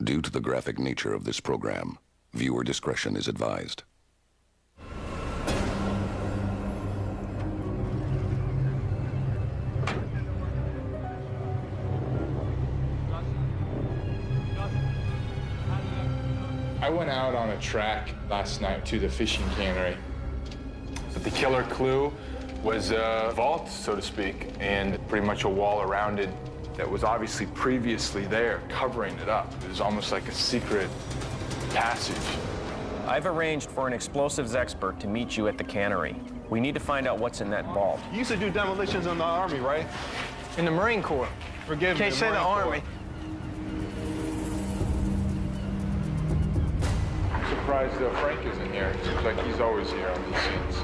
Due to the graphic nature of this program, viewer discretion is advised. I went out on a track last night to the fishing cannery. But the killer clue was a vault, so to speak, and pretty much a wall around it that was obviously previously there, covering it up. It was almost like a secret passage. I've arranged for an explosives expert to meet you at the cannery. We need to find out what's in that vault. You used to do demolitions in the Army, right? In the Marine Corps. Forgive me. Can't say the Army. I'm surprised Frank isn't here. It seems like he's always here on these scenes.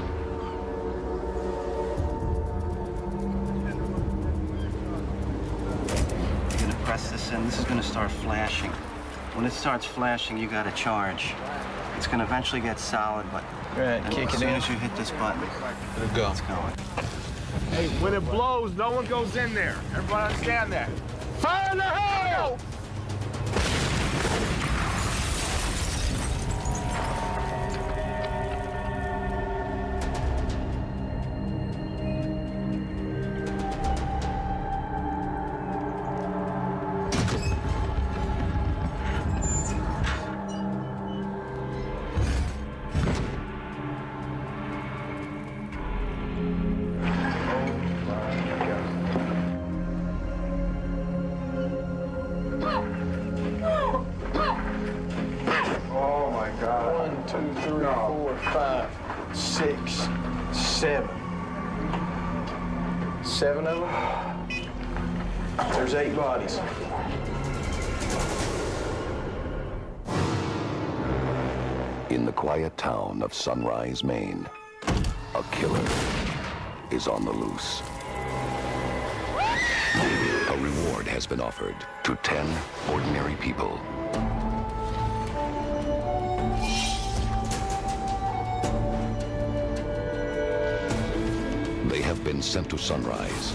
You're gonna press this in. This is gonna start flashing. When it starts flashing, you gotta charge. It's gonna eventually get solid, but as soon as you hit this button, Let it go. it's going. Hey, when it blows, no one goes in there. Everybody understand that. Fire in the hole! Seven of them. There's 8 bodies. In the quiet town of Sunrise, Maine, a killer is on the loose. A reward has been offered to 10 ordinary people. They have been sent to Sunrise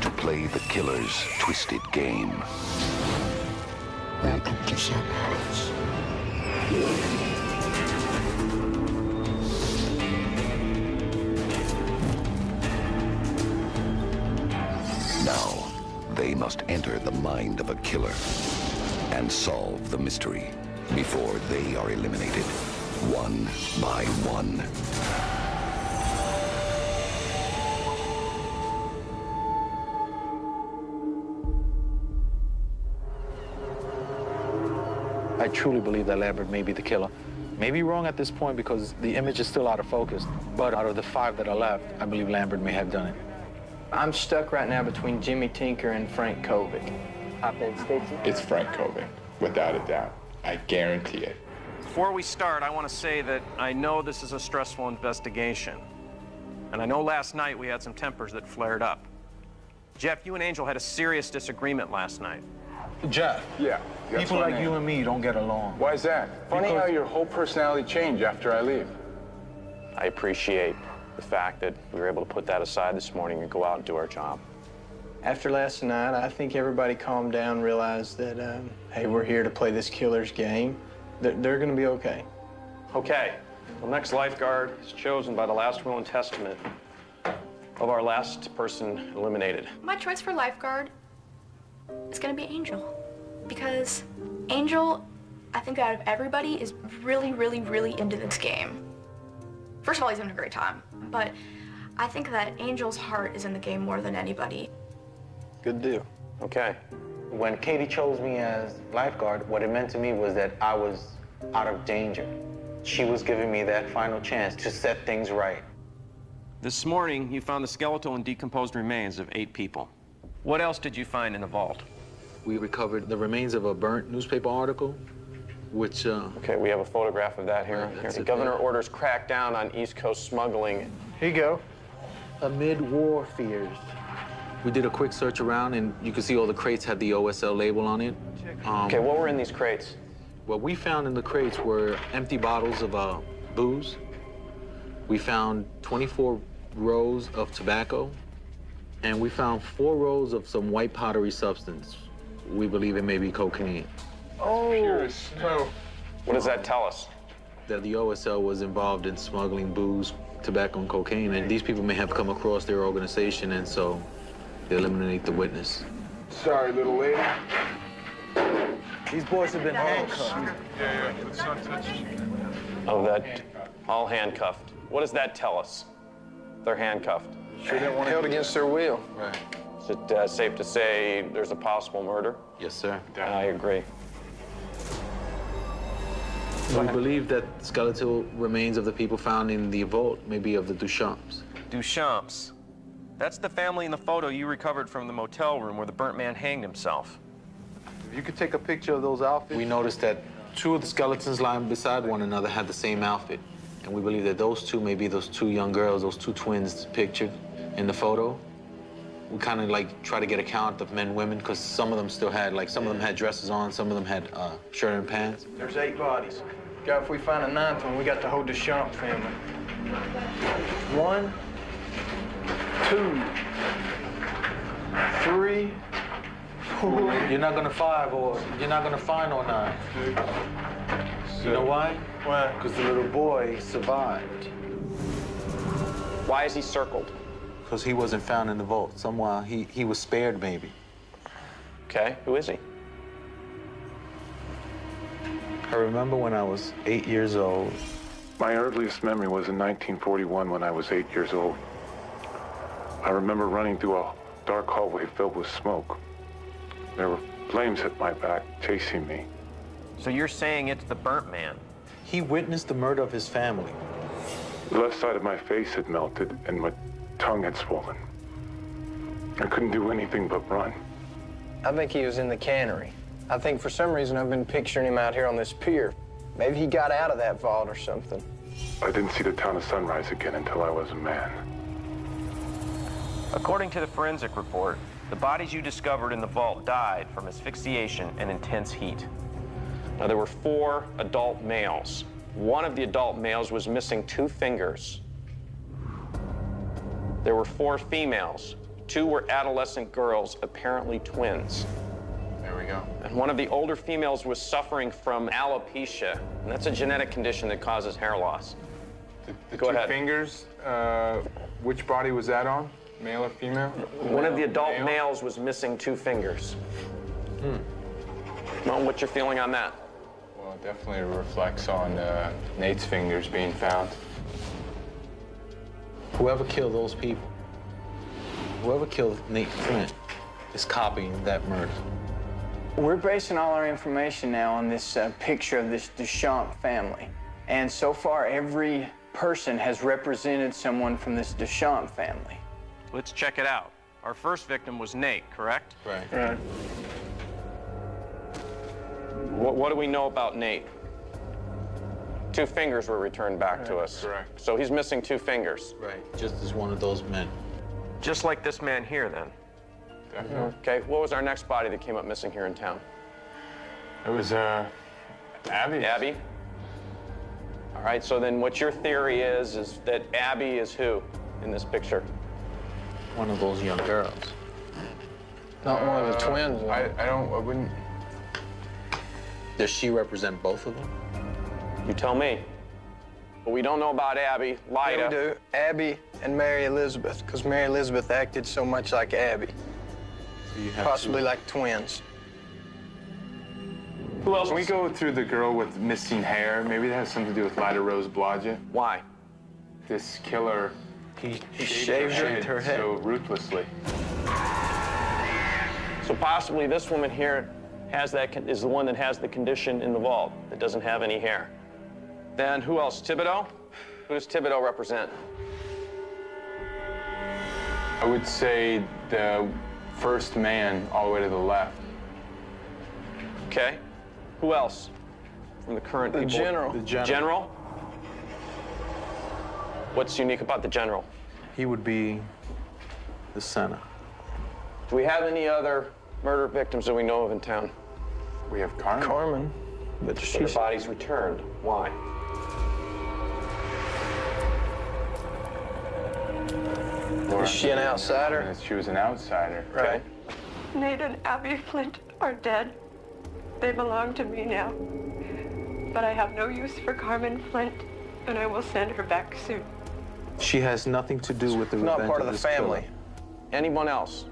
to play the killer's twisted game. Welcome to Sunrise. Now, they must enter the mind of a killer and solve the mystery before they are eliminated, one by one. I truly believe that Lambert may be the killer. May be wrong at this point because the image is still out of focus, but out of the 5 that are left, I believe Lambert may have done it. I'm stuck right now between Jimmy Tinker and Frank Kovic. Hop in, Stacy. It's Frank Kovic, without a doubt. I guarantee it. Before we start, I want to say that I know this is a stressful investigation. And I know last night we had some tempers that flared up. Jeff, you and Angel had a serious disagreement last night. Jeff. Yeah. People like you and me don't get along. Why is that? Funny how your whole personality changed after I leave. I appreciate the fact that we were able to put that aside this morning and go out and do our job. After last night, I think everybody calmed down, realized that, hey, we're here to play this killer's game. They're going to be okay. Okay. The next lifeguard is chosen by the last will and testament of our last person eliminated. My choice for lifeguard is going to be Angel. Because Angel, I think out of everybody, is really, really, really into this game. First of all, he's having a great time. But I think that Angel's heart is in the game more than anybody. Good deal. Okay. When Katie chose me as lifeguard, what it meant to me was that I was out of danger. She was giving me that final chance to set things right. This morning, you found the skeletal and decomposed remains of 8 people. What else did you find in the vault? We recovered the remains of a burnt newspaper article, which... Okay, we have a photograph of that here. The governor orders crackdown on East Coast smuggling. Here you go. Amid war fears. We did a quick search around, and you can see all the crates had the OSL label on it. Okay, what were in these crates? What we found in the crates were empty bottles of booze. We found 24 rows of tobacco, and we found 4 rows of some white powdery substance. We believe it may be cocaine. Oh, pure snow. What does that tell us? That the OSL was involved in smuggling booze, tobacco, and cocaine, and these people may have come across their organization, and so they eliminate the witness. Sorry, little lady. These boys have been handcuffed. Yeah, let's not touch you. Oh, that, all handcuffed. What does that tell us? They're handcuffed. Sure didn't want to held against their will. Right. Is it safe to say there's a possible murder? Yes, sir. I agree. We believe that skeletal remains of the people found in the vault may be of the Duchamps. Duchamps. That's the family in the photo you recovered from the motel room where the burnt man hanged himself. If you could take a picture of those outfits. We noticed that two of the skeletons lying beside one another had the same outfit. And we believe that those two may be those two young girls, those two twins pictured in the photo. We kind of like try to get a count of men and women because some of them still had, like some of them had dresses on, some of them had shirt and pants. There's 8 bodies. God, if we find a 9th one, we got the whole Duchamp family. 1, 2, 3, 4. You're not gonna find no 9. You know why? Why? Because the little boy survived. Why is he circled? Because he wasn't found in the vault. Somehow he was spared, maybe. Okay, who is he? I remember when I was 8 years old. My earliest memory was in 1941 when I was 8 years old. I remember running through a dark hallway filled with smoke. There were flames at my back, chasing me. So you're saying it's the burnt man? He witnessed the murder of his family. The left side of my face had melted and my tongue had swollen. I couldn't do anything but run. I think he was in the cannery. I think for some reason I've been picturing him out here on this pier. Maybe he got out of that vault or something. I didn't see the town of Sunrise again until I was a man. According to the forensic report, the bodies you discovered in the vault died from asphyxiation and intense heat. Now, there were 4 adult males. One of the adult males was missing 2 fingers. There were 4 females. 2 were adolescent girls, apparently twins. There we go. And one of the older females was suffering from alopecia, and that's a genetic condition that causes hair loss. The Go two ahead. fingers, which body was that on? Male or female? One of the adult males was missing 2 fingers. Well, what's your feeling on that? Well, it definitely reflects on Nate's fingers being found. Whoever killed those people, whoever killed Nate Flint is copying that murder. We're basing all our information now on this picture of this Duchamp family. And so far, every person has represented someone from this Duchamp family. Let's check it out. Our first victim was Nate, correct? Right. What do we know about Nate? 2 fingers were returned back to us. Correct. So he's missing 2 fingers. Right, just as one of those men. Just like this man here, then. Definitely. Okay, what was our next body that came up missing here in town? It was Abby. Abby? All right, so then what your theory is that Abby is who in this picture? One of those young girls. Not one of the twins. I wouldn't. Does she represent both of them? You tell me. But we don't know about Abby, Lyda. Yeah, we do. Abby and Mary Elizabeth, because Mary Elizabeth acted so much like Abby. So you have Possibly like twins. Who else? Can we go through the girl with missing hair? Maybe that has something to do with Lyda Rose Blodgett. Why? This killer, He shaved her head. so ruthlessly. So possibly this woman here is the one that has the condition in the vault that doesn't have any hair. Then who else? Thibodeau? Who does Thibodeau represent? I would say the first man all the way to the left. Okay. Who else from the current The people? general. The general. General? What's unique about the general? He would be the center. Do we have any other murder victims that we know of in town? We have Carmen. Carmen. But Their she's bodies returned. Why? Is she an outsider? She was an outsider. Okay. Nate and Abby Flint are dead. They belong to me now. But I have no use for Carmen Flint, and I will send her back soon. She has nothing to do with the revenge Not part of the this family. killer. Anyone else?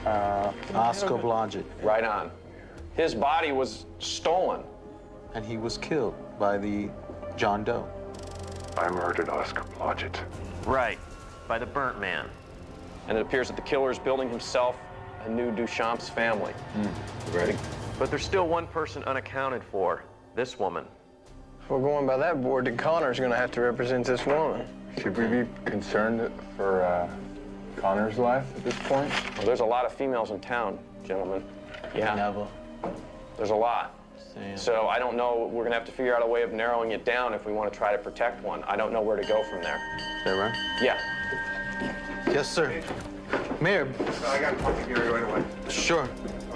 Oscar Blodgett. Right on. His body was stolen. And he was killed by the John Doe. I murdered Oscar Blodgett. Right, by the burnt man. And it appears that the killer is building himself a new Duchamp's family. Right. But there's still one person unaccounted for, this woman. If we're going by that board, then Connor's going to have to represent this woman. Should we be concerned for Connor's life at this point? Well, there's a lot of females in town, gentlemen. Yeah. Never. There's a lot. Same. So I don't know, we're going to have to figure out a way of narrowing it down if we want to try to protect one. I don't know where to go from there. Is that right? Yeah. Yes, sir. Mayor. I got to talk to Gary right away. Sure.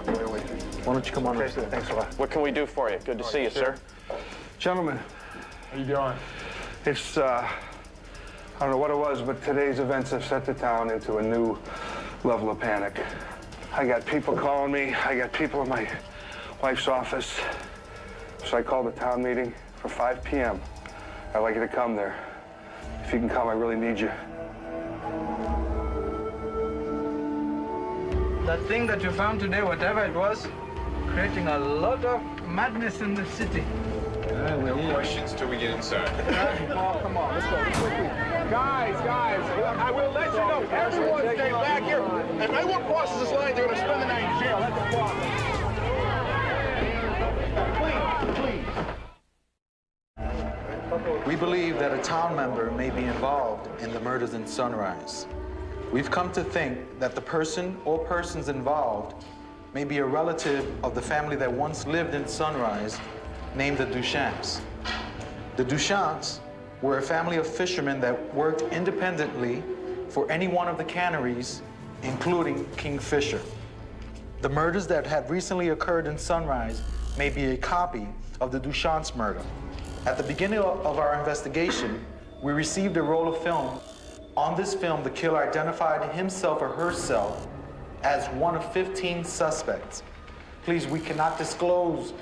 Wait. Why don't you come on? Okay, thanks a lot. What can we do for you? Good to see you, sir. Gentlemen, How you doing? it's, I don't know what it was, but today's events have set the town into a new level of panic. I got people calling me. I got people in my wife's office. So I called a town meeting for 5 p.m. I'd like you to come there. If you can come, I really need you. That thing that you found today, whatever it was, creating a lot of madness in the city. No questions till we get inside. Oh, come on, let's go quickly. Guys, I will let you know. Everyone stay back here. If anyone crosses this line, they're going to spend the night in jail. Let them cross. We believe that a town member may be involved in the murders in Sunrise. We've come to think that the person or persons involved may be a relative of the family that once lived in Sunrise, named the Duchamps. The Duchamps were a family of fishermen that worked independently for any one of the canneries, including Kingfisher. The murders that had recently occurred in Sunrise may be a copy of the Duchamps murder. At the beginning of our investigation, we received a roll of film. On this film, the killer identified himself or herself as one of 15 suspects. Please, we cannot disclose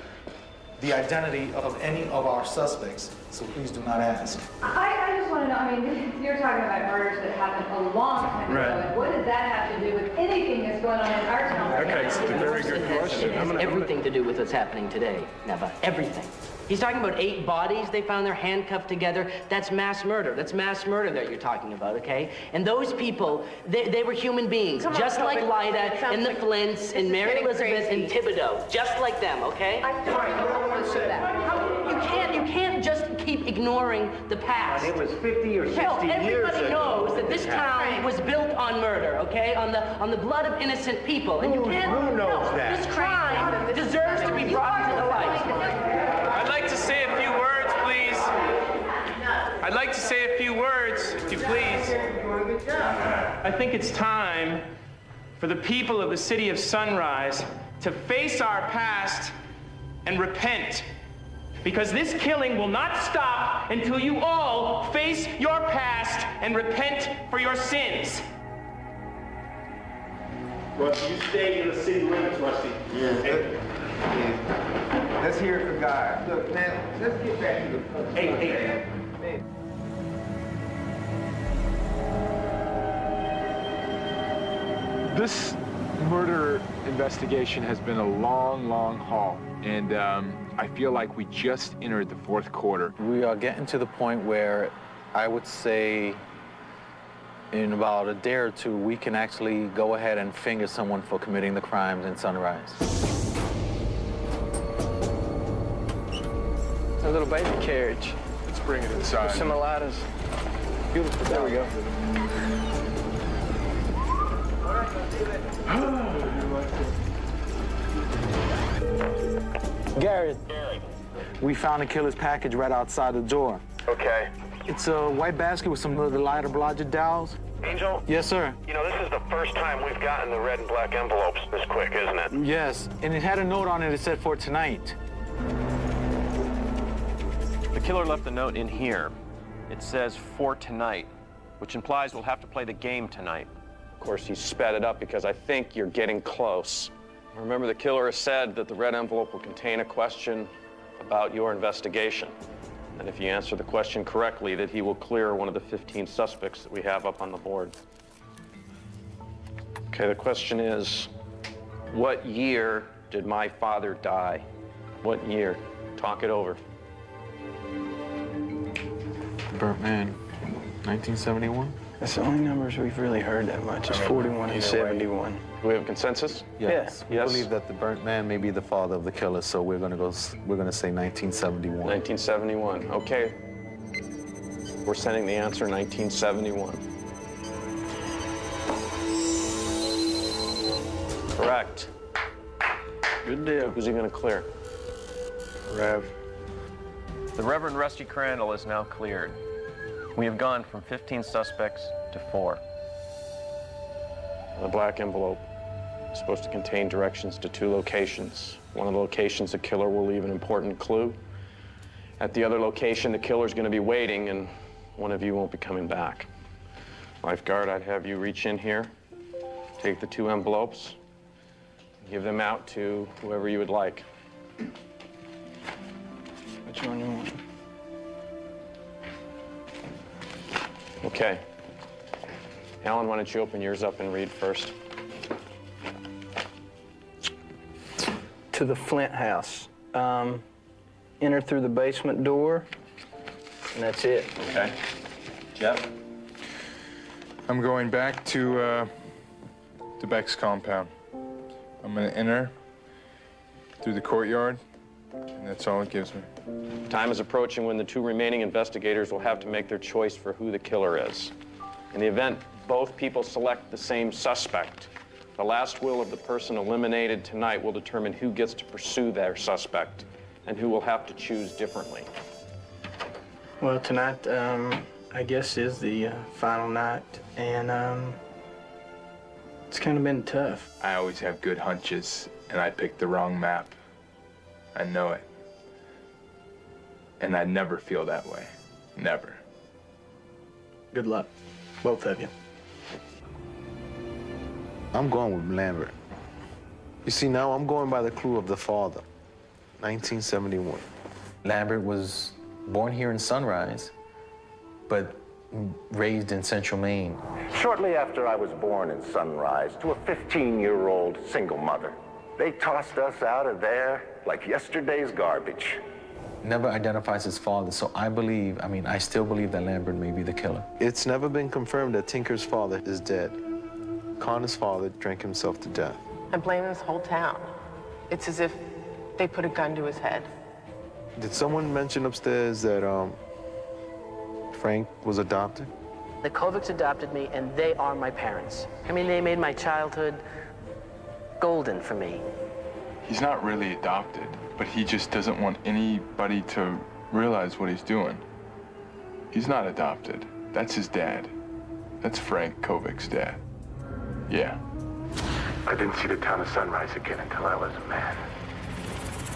the identity of any of our suspects, so please do not ask. I just want to know, I mean, you're talking about murders that happened a long time ago, and what does that have to do with anything that's going on in our town? Okay, it's a very good question. It has everything to do with what's happening today, Neva. Everything. He's talking about 8 bodies they found, they're handcuffed together. That's mass murder. That's mass murder that you're talking about, okay? And those people, they were human beings, just like Lyda and the Flints and Mary Elizabeth and Thibodeau, just like them, okay? I'm sorry, I don't want to say that. You can't just keep ignoring the past. It was 50 or 60 years ago. Everybody knows that this town was built on murder, okay? On the blood of innocent people. And you can't. Who knows that? This crime deserves to be brought to the light. I'd like to say a few words, please. I'd like to say a few words, if you please. I think it's time for the people of the city of Sunrise to face our past and repent. Because this killing will not stop until you all face your past and repent for your sins. Rusty, you stay in the city limits, Rusty. Yeah. Let's hear it for God. Look, man, let's get back to the... Hey. This murder investigation has been a long, long haul, and I feel like we just entered the 4th quarter. We are getting to the point where I would say in about a day or two, we can actually go ahead and finger someone for committing the crimes in Sunrise. A little baby carriage. Let's bring it inside. Some Elidas. Beautiful. There we go. Garrett, we found the killer's package right outside the door. Okay. It's a white basket with some of the lighter Blodgett dowels. Angel? Yes, sir. You know, this is the first time we've gotten the red and black envelopes this quick, isn't it? Yes, and it had a note on it that said for tonight. The killer left a note in here. It says, for tonight, which implies we'll have to play the game tonight. Of course, he sped it up because I think you're getting close. Remember, the killer has said that the red envelope will contain a question about your investigation. And if you answer the question correctly, that he will clear one of the 15 suspects that we have up on the board. Okay, the question is, what year did my father die? What year? Talk it over. Burnt man, 1971? That's the only numbers we've really heard that much. It's 41 and 71. Do we have consensus? Yes. Yeah. We believe that the burnt man may be the father of the killer, so we're gonna say 1971. 1971. Okay. We're sending the answer 1971. Correct. Good deal. Who's he gonna clear? Rev. The Reverend Rusty Crandall is now cleared. We have gone from 15 suspects to 4. The black envelope is supposed to contain directions to 2 locations. One of the locations, the killer will leave an important clue. At the other location, the killer's going to be waiting, and one of you won't be coming back. Lifeguard, I'd have you reach in here, take the 2 envelopes, give them out to whoever you would like. Which one you want? Okay. Alan, why don't you open yours up and read first? To the Flint house. Enter through the basement door, and that's it. Okay. Jeff? I'm going back to Beck's compound. I'm gonna enter through the courtyard, and that's all it gives me. Time is approaching when the 2 remaining investigators will have to make their choice for who the killer is. In the event both people select the same suspect, the last will of the person eliminated tonight will determine who gets to pursue their suspect and who will have to choose differently. Well, tonight, I guess, is the final night, and it's kind of been tough. I always have good hunches, and I picked the wrong map. I know it. And I never feel that way. Never. Good luck, both of you. I'm going with Lambert. You see, now I'm going by the clue of the father, 1971. Lambert was born here in Sunrise, but raised in Central Maine. Shortly after I was born in Sunrise to a 15-year-old single mother, they tossed us out of there like yesterday's garbage. Never identifies his father, so I still believe that Lambert may be the killer. It's never been confirmed that Tinker's father is dead. Connor's father drank himself to death. I blame this whole town. It's as if they put a gun to his head. Did someone mention upstairs that Frank was adopted? The Kovics adopted me, and they are my parents. I mean, they made my childhood golden for me. He's not really adopted, but he just doesn't want anybody to realize what he's doing. He's not adopted. That's his dad. That's Frank Kovic's dad. Yeah. I didn't see the town of Sunrise again until I was a man.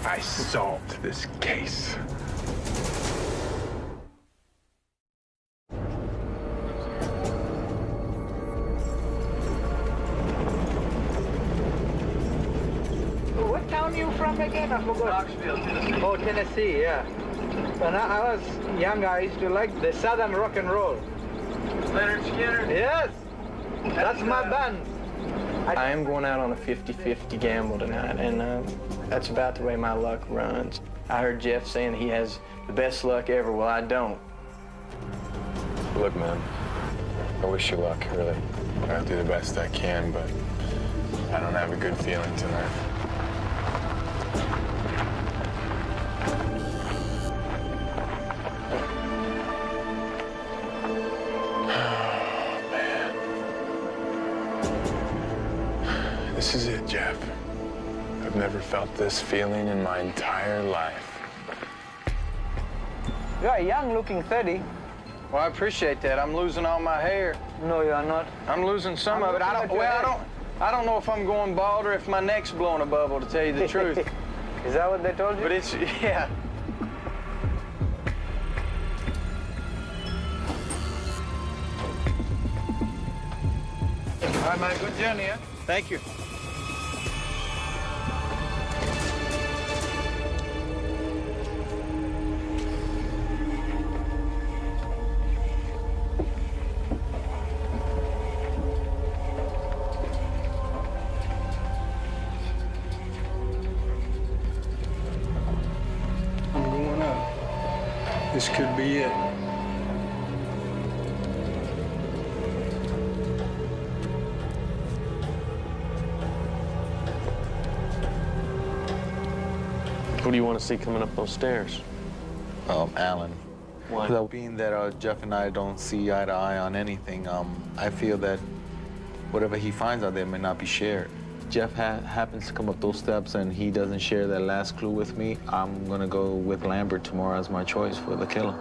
I solved this case. What town are you from again? I forgot. Knoxville, Tennessee. Oh, Tennessee, yeah. When I was younger, I used to like the Southern rock and roll. Leonard Skinner? Yes. That's my band. I am going out on a 50-50 gamble tonight, and that's about the way my luck runs. I heard Jeff saying he has the best luck ever. Well, I don't. Look, man, I wish you luck, really. I'll do the best I can, but I don't have a good feeling tonight. This is it, Jeff. I've never felt this feeling in my entire life. You're a young-looking 30. Well, I appreciate that. I'm losing all my hair. No, you're not. I'm losing some of it. I don't know if I'm going bald or if my neck's blowing a bubble, to tell you the truth. Is that what they told you? But it's, yeah. All right, man, good journey, yeah? Thank you. This could be it. Who do you want to see coming up those stairs? Alan. Why? Being that Jeff and I don't see eye to eye on anything, I feel that whatever he finds out there may not be shared. Jeff happens to come up those steps and he doesn't share that last clue with me, I'm gonna go with Lambert tomorrow as my choice for the killer.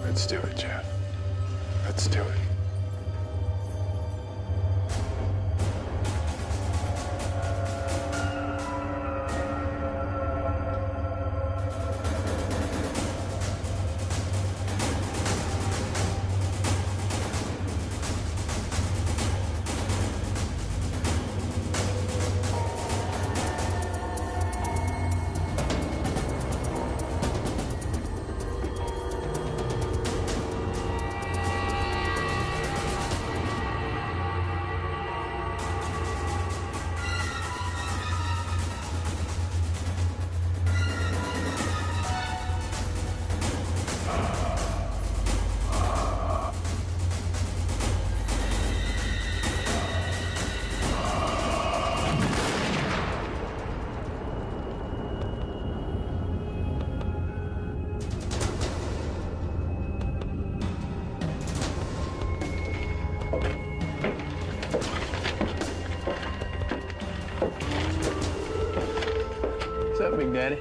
Let's do it, Jeff. Let's do it. What's up, Big Daddy?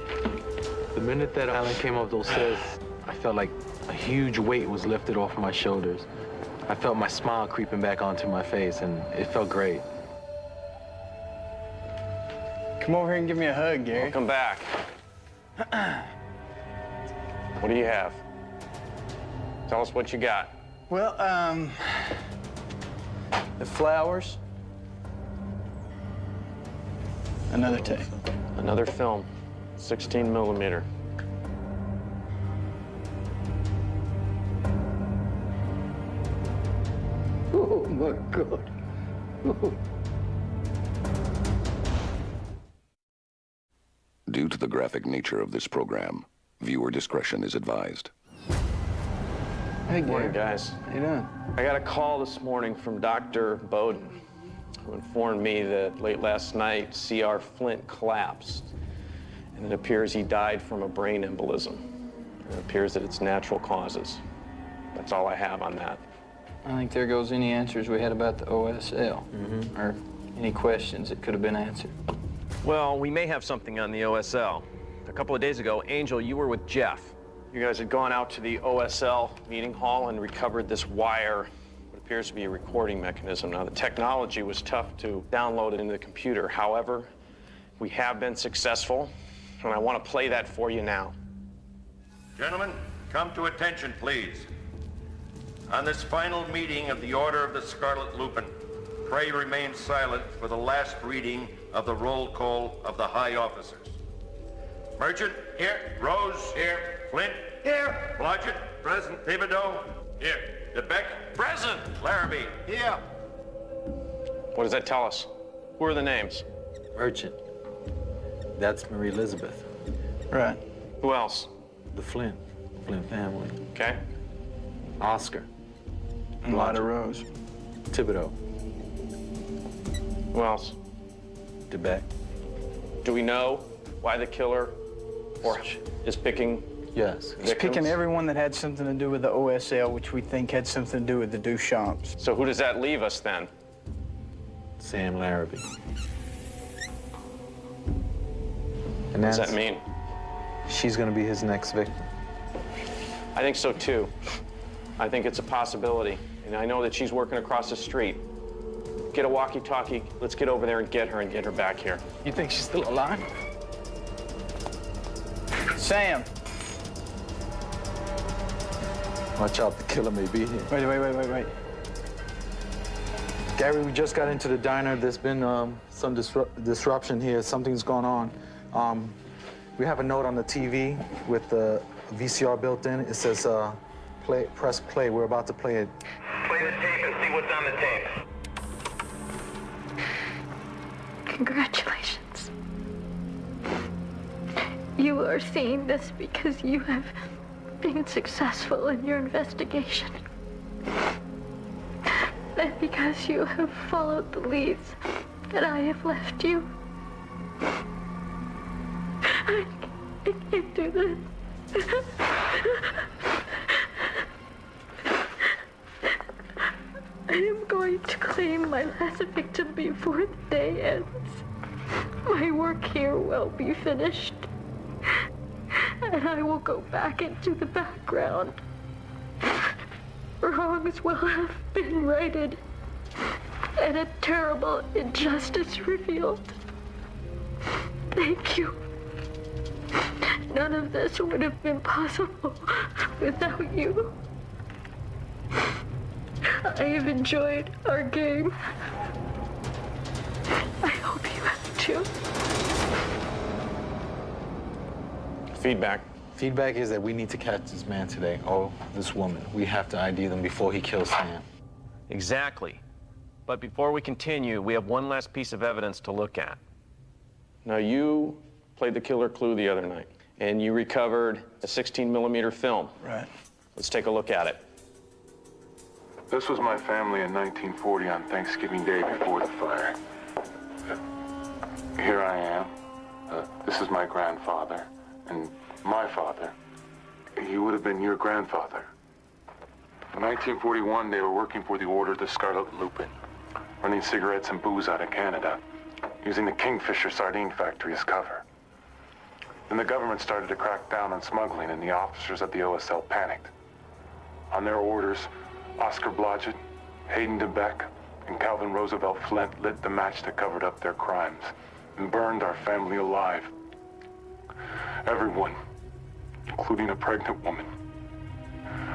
The minute that Alan came up those stairs, I felt like a huge weight was lifted off my shoulders. I felt my smile creeping back onto my face, and it felt great. Come over here and give me a hug, Gary. Welcome back. What do you have? Tell us what you got. Well, the flowers. Another tape. Another film, 16 millimeter. Oh, my God. Oh. Due to the graphic nature of this program, viewer discretion is advised. Hey, Morning, guys. How you doing? I got a call this morning from Dr. Bowden, who informed me that late last night, C.R. Flint collapsed, and it appears he died from a brain embolism. It appears that it's natural causes. That's all I have on that. I think there goes any answers we had about the OSL, or any questions that could have been answered. Well, we may have something on the OSL. A couple of days ago, Angel, you were with Jeff. You guys had gone out to the OSL meeting hall and recovered this wire, what appears to be a recording mechanism. Now, the technology was tough to download it into the computer. However, we have been successful, and I want to play that for you now. Gentlemen, come to attention, please. On this final meeting of the Order of the Scarlet Lupin, pray remain silent for the last reading of the roll call of the high officers. Merchant, here. Rose, here. Flint, here. Blodgett, present. Thibodeau, here. DeBeck, present. Larrabee, here. What does that tell us? Who are the names? Merchant. That's Marie Elizabeth. Right. Who else? The Flint family. Okay. Oscar. And Lida Rose. Thibodeau. Who else? DeBeck. Do we know why the killer is picking Yes. He's picking everyone that had something to do with the OSL, which we think had something to do with the Duchamps. So who does that leave us then? Sam Larrabee. What does that mean? She's gonna be his next victim. I think so too. I think it's a possibility. And I know that she's working across the street. Get a walkie-talkie, let's get over there and get her back here. You think she's still alive? Sam. Watch out, the killer may be here. Wait. Gary, we just got into the diner. There's been some disruption here. Something's going on. We have a note on the TV with the VCR built in. It says, press play. We're about to play it. Play the tape and see what's on the tape. Congratulations. You are seeing this because you have been successful in your investigation. And because you have followed the leads that I have left you. I can't do this. I am going to claim my last victim before the day ends. My work here will be finished. And I will go back into the background. Wrongs will have been righted. And a terrible injustice revealed. Thank you. None of this would have been possible without you. I have enjoyed our game. I hope you have too. Feedback. Feedback is that we need to catch this man today, or this woman. We have to ID them before he kills Sam. Exactly. But before we continue, we have one last piece of evidence to look at. Now, you played the killer clue the other night, and you recovered a 16mm film. Right. Let's take a look at it. This was my family in 1940 on Thanksgiving Day before the fire. Here I am. This is my grandfather, and my father. He would have been your grandfather. In 1941, they were working for the Order of the Scarlet Lupin, running cigarettes and booze out of Canada, using the Kingfisher sardine factory as cover. Then the government started to crack down on smuggling, and the officers of the OSL panicked. On their orders, Oscar Blodgett, Hayden DeBeck, and Calvin Roosevelt Flint lit the match that covered up their crimes and burned our family alive. Everyone, including a pregnant woman.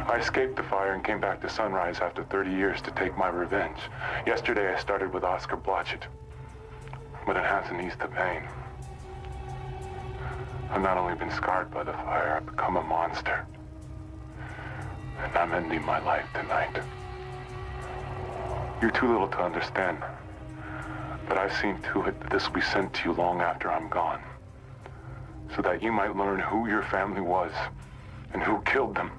I escaped the fire and came back to Sunrise after 30 years to take my revenge. Yesterday I started with Oscar Blodgett, but it hasn't eased the pain. I've not only been scarred by the fire, I've become a monster. And I'm ending my life tonight. You're too little to understand, but I've seen to it that this will be sent to you long after I'm gone, so that you might learn who your family was and who killed them,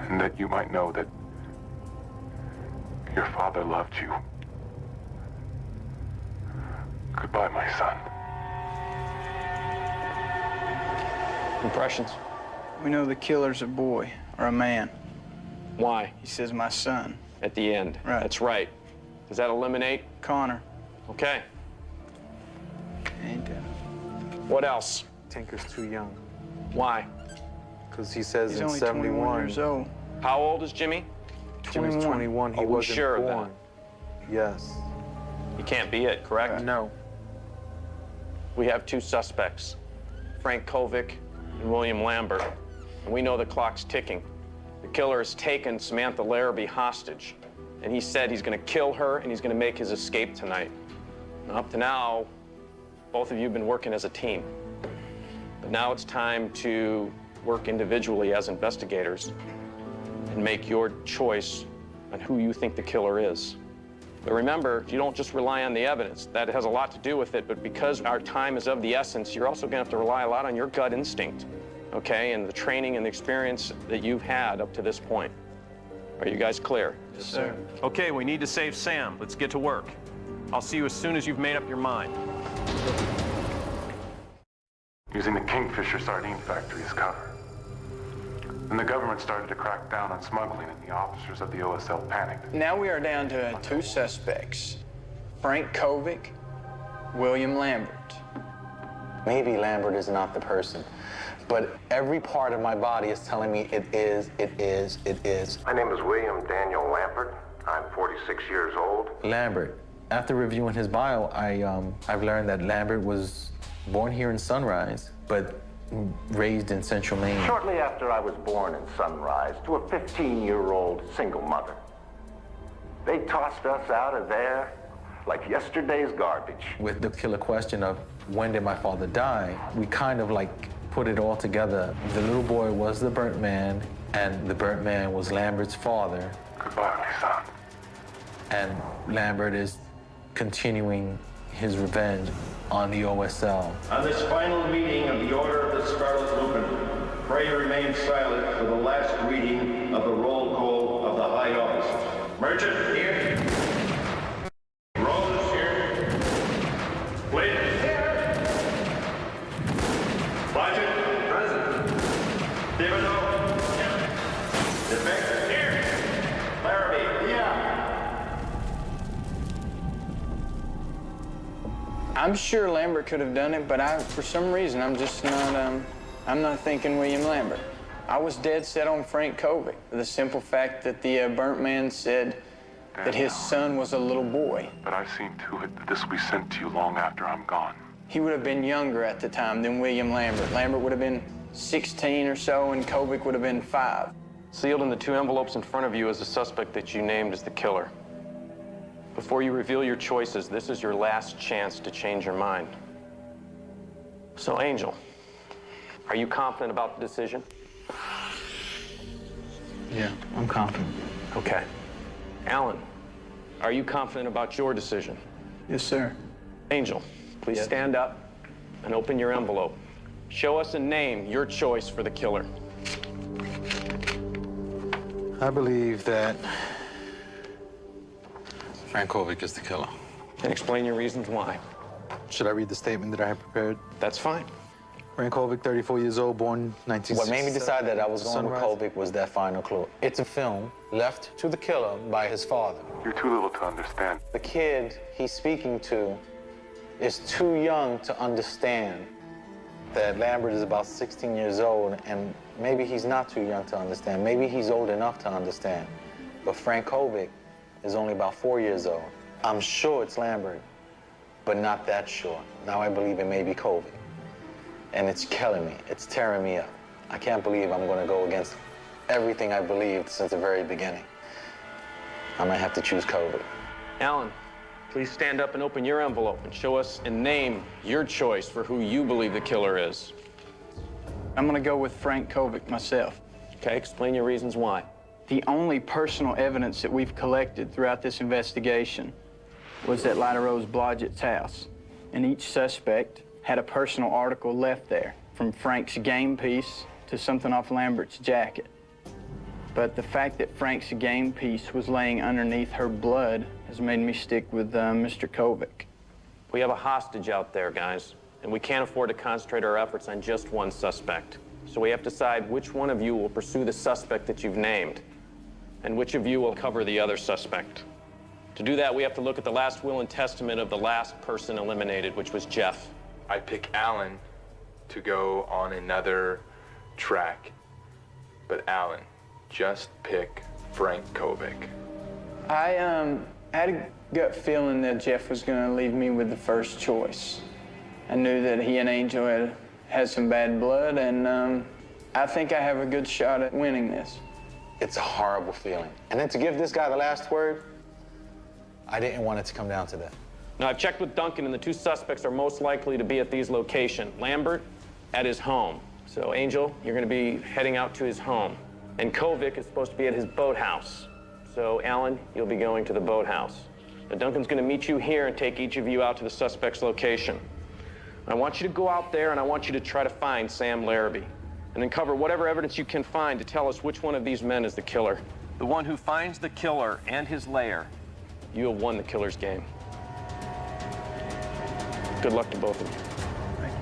and that you might know that your father loved you. Goodbye, my son. Impressions? We know the killer's a boy, or a man. Why? He says my son. At the end. Right. That's right. Does that eliminate? Connor. Okay. Ain't that? What else? Tinker's too young. Why? Because he says He's in only 71. 21 years old. How old is Jimmy? Jimmy's 21. He Are we wasn't sure of born. Yes. He can't be it, correct? No. We have two suspects, Frank Kovic and William Lambert. And we know the clock's ticking. The killer has taken Samantha Larrabee hostage. And he said he's going to kill her and he's going to make his escape tonight. And up to now, both of you have been working as a team. But now it's time to work individually as investigators and make your choice on who you think the killer is. But remember, you don't just rely on the evidence. That has a lot to do with it, but because our time is of the essence, you're also gonna have to rely a lot on your gut instinct, okay? And the training and the experience that you've had up to this point. Are you guys clear? Yes, sir. Okay, we need to save Sam. Let's get to work. I'll see you as soon as you've made up your mind. Using the Kingfisher sardine factory as cover. Then the government started to crack down on smuggling, and the officers of the OSL panicked. Now we are down to two suspects, Frank Kovic, William Lambert. Maybe Lambert is not the person, but every part of my body is telling me it is, it is, it is. My name is William Daniel Lambert. I'm 46 years old. Lambert. After reviewing his bio, I've learned that Lambert was born here in Sunrise, but raised in Central Maine. Shortly after I was born in Sunrise to a 15-year-old single mother. They tossed us out of there like yesterday's garbage. With the killer question of when did my father die, we kind of like put it all together. The little boy was the burnt man, and the burnt man was Lambert's father. Goodbye, son. And Lambert is continuing his revenge on the OSL. On this final meeting of the Order of the Scarlet Lupin, pray remain silent for the last reading of the roll call of the High Office. Merchant, here. Rose, here. Flint, here. Blodgett, present. Thibodeau, here. DeBeck, here. Larrabee, here. I'm sure Lambert could have done it, but for some reason, I'm just not, I'm not thinking William Lambert. I was dead set on Frank Kovic. The simple fact that the burnt man said that his son was a little boy. But I've seen to it that this will be sent to you long after I'm gone. He would have been younger at the time than William Lambert. Lambert would have been 16 or so, and Kovic would have been 5. Sealed in the 2 envelopes in front of you is the suspect that you named as the killer. Before you reveal your choices, this is your last chance to change your mind. So, Angel, are you confident about the decision? Yeah, I'm confident. Okay. Alan, are you confident about your decision? Yes, sir. Angel, please stand up and open your envelope. Show us and name your choice for the killer. I believe that Frank Kovic is the killer. And explain your reasons why. Should I read the statement that I have prepared? That's fine. Frank Kovic, 34 years old, born 1960. What made me decide that I was going with Kovic was that final clue. It's a film left to the killer by his father. You're too little to understand. The kid he's speaking to is too young to understand that Lambert is about 16 years old, and maybe he's not too young to understand. Maybe he's old enough to understand. But Frank Kovic is only about 4 years old. I'm sure it's Lambert, but not that sure. Now I believe it may be Kovic. And it's killing me. It's tearing me up. I can't believe I'm going to go against everything I believed since the very beginning. I might have to choose Kovic. Alan, please stand up and open your envelope and show us and name your choice for who you believe the killer is. I'm going to go with Frank Kovic myself. Okay, explain your reasons why. The only personal evidence that we've collected throughout this investigation was at Lyda Rose Blodgett's house. And each suspect had a personal article left there, from Frank's game piece to something off Lambert's jacket. But the fact that Frank's game piece was laying underneath her blood has made me stick with Mr. Kovic. We have a hostage out there, guys, and we can't afford to concentrate our efforts on just one suspect. So we have to decide which one of you will pursue the suspect that you've named, and which of you will cover the other suspect. To do that, we have to look at the last will and testament of the last person eliminated, which was Jeff. I pick Alan to go on another track. But Alan, just pick Frank Kovic. I had a gut feeling that Jeff was going to leave me with the first choice. I knew that he and Angel had some bad blood, and I think I have a good shot at winning this. It's a horrible feeling. And then to give this guy the last word, I didn't want it to come down to that. Now, I've checked with Duncan, and the 2 suspects are most likely to be at these locations. Lambert at his home. So, Angel, you're going to be heading out to his home. And Kovic is supposed to be at his boathouse. So, Alan, you'll be going to the boathouse. Now, Duncan's going to meet you here and take each of you out to the suspect's location. I want you to go out there, and I want you to try to find Sam Larrabee. And then cover whatever evidence you can find to tell us which one of these men is the killer. The one who finds the killer and his lair, you have won the killer's game. Good luck to both of you. Thank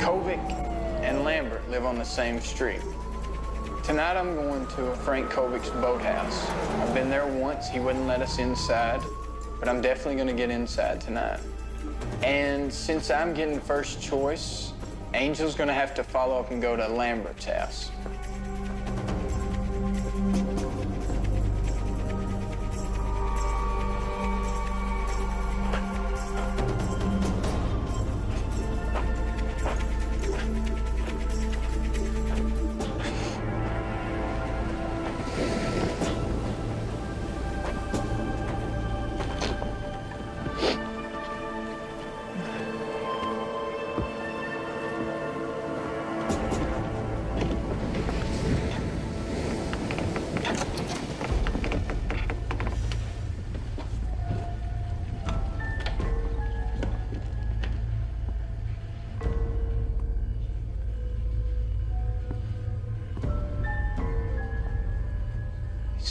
you. Kovic and Lambert live on the same street. Tonight I'm going to Frank Kovic's boathouse. I've been there once. He wouldn't let us inside, but I'm definitely going to get inside tonight. And since I'm getting first choice, Angel's going to have to follow up and go to Lambert's house.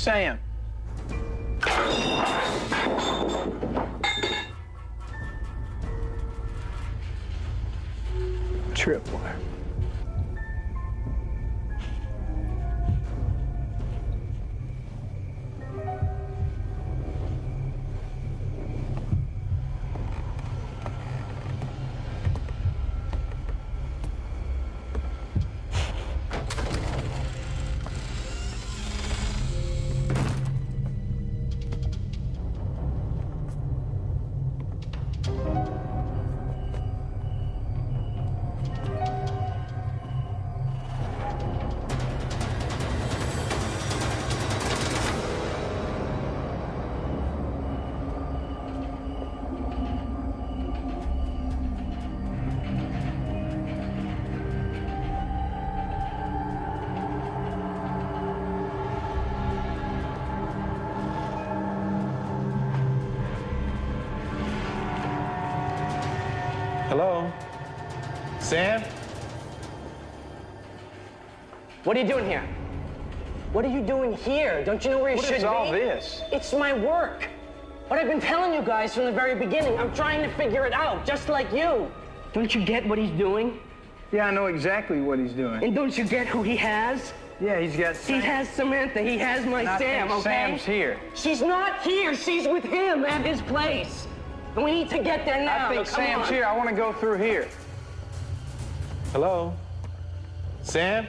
Sam. Tripwire. Hello? Sam? What are you doing here? What are you doing here? Don't you know where you should be? What is all this? It's my work. What I've been telling you guys from the very beginning. I'm trying to figure it out, just like you. Don't you get what he's doing? Yeah, I know exactly what he's doing. And don't you get who he has? Yeah, he's got Sam. He has Samantha. He has my Sam, okay? Sam's here. She's not here. She's with him at his place. And we need to get there now. I think Sam's here. I want to go through here. Hello? Sam?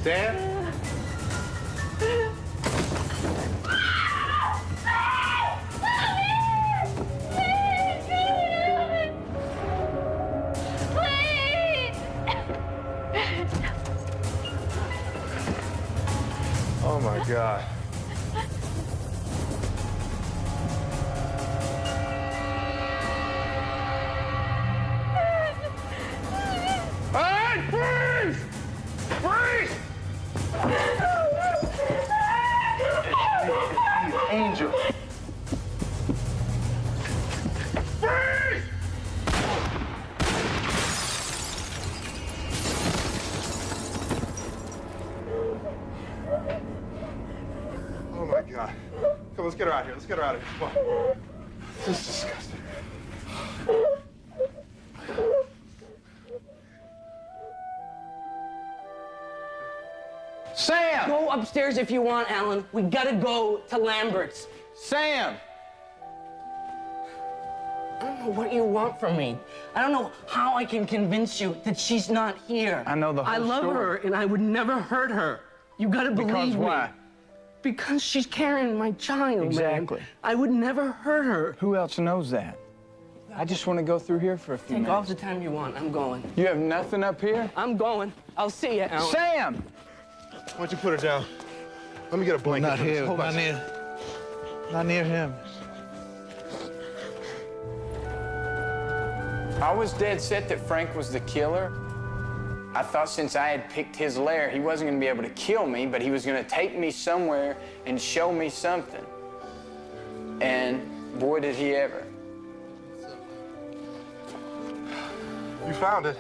Sam? Oh my God. Hey, freeze! Freeze! Angel. Freeze! Oh my God. Come, let's get her out of here. Let's get her out of here. Come on. This is disgusting. Sam! Go upstairs if you want, Alan. We gotta go to Lambert's. Sam! I don't know what you want from me. I don't know how I can convince you that she's not here. I know the whole I love story. her, and I would never hurt her. You gotta believe me. Because why? Because she's carrying my child, Exactly. man. I would never hurt her. Who else knows that? I just want to go through here for a few Take minutes. all the time you want. I'm going. You have nothing up here? I'm going. I'll see you, Alan. Sam! Why don't you put her down? Let me get a blanket. Not for this. here. Hold on. Not near him. I was dead set that Frank was the killer. I thought since I had picked his lair, he wasn't going to be able to kill me, but he was going to take me somewhere and show me something. And boy, did he ever. You found it.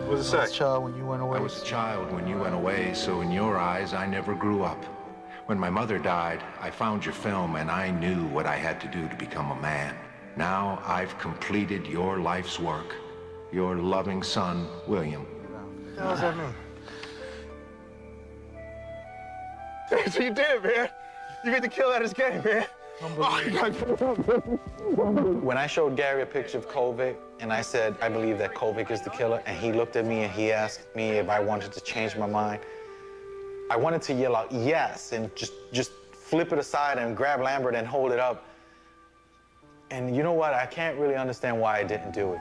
What does it say? I was a child when you went away. I was a child when you went away, so in your eyes, I never grew up. When my mother died, I found your film and I knew what I had to do to become a man. Now I've completed your life's work. Your loving son, William. What the hell does that mean? So you did it, man. You get to kill at his game, man. When I showed Gary a picture of Kovic, and I said, I believe that Kovic is the killer, and he looked at me and he asked me if I wanted to change my mind, I wanted to yell out yes and just flip it aside and grab Lambert and hold it up. And you know what? I can't really understand why I didn't do it.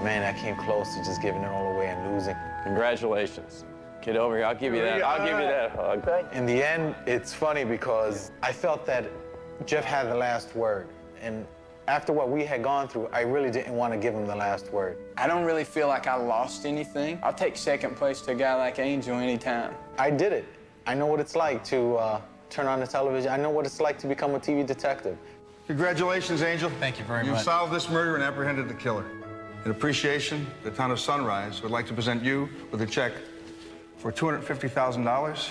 Man, I came close to just giving it all away and losing. Congratulations. Get over here. I'll give you that. I'll give you that hug. In the end, it's funny because I felt that Jeff had the last word. And after what we had gone through, I really didn't want to give him the last word. I don't really feel like I lost anything. I'll take second place to a guy like Angel anytime. I did it. I know what it's like to turn on the television. I know what it's like to become a TV detective. Congratulations, Angel. Thank you very You've much. solved this murder and apprehended the killer. In appreciation, the town of Sunrise would like to present you with a check for $250,000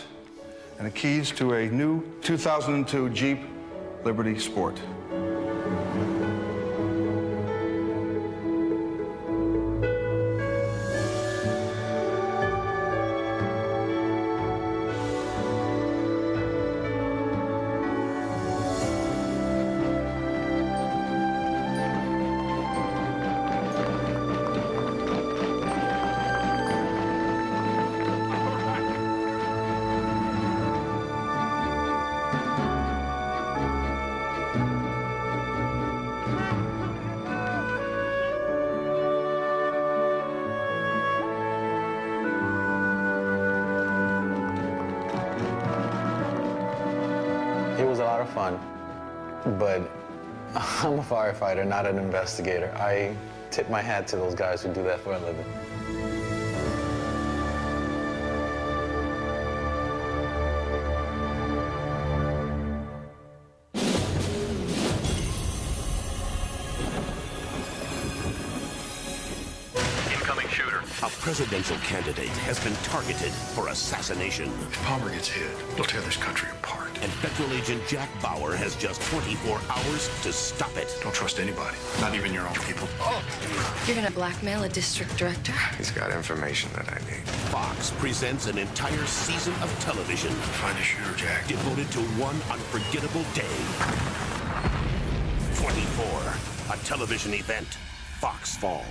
and the keys to a new 2002 Jeep Liberty Sport. It was a lot of fun, but I'm a firefighter, not an investigator. I tip my hat to those guys who do that for a living. Incoming shooter. A presidential candidate has been targeted for assassination. If Palmer gets hit, they'll tear this country apart. And federal agent Jack Bauer has just 24 hours to stop it. Don't trust anybody, not even your own people. Oh. You're gonna blackmail a district director? He's got information that I need. Fox presents an entire season of television. Find a shooter, Jack. Devoted to one unforgettable day. 24, a television event, Fox Fall.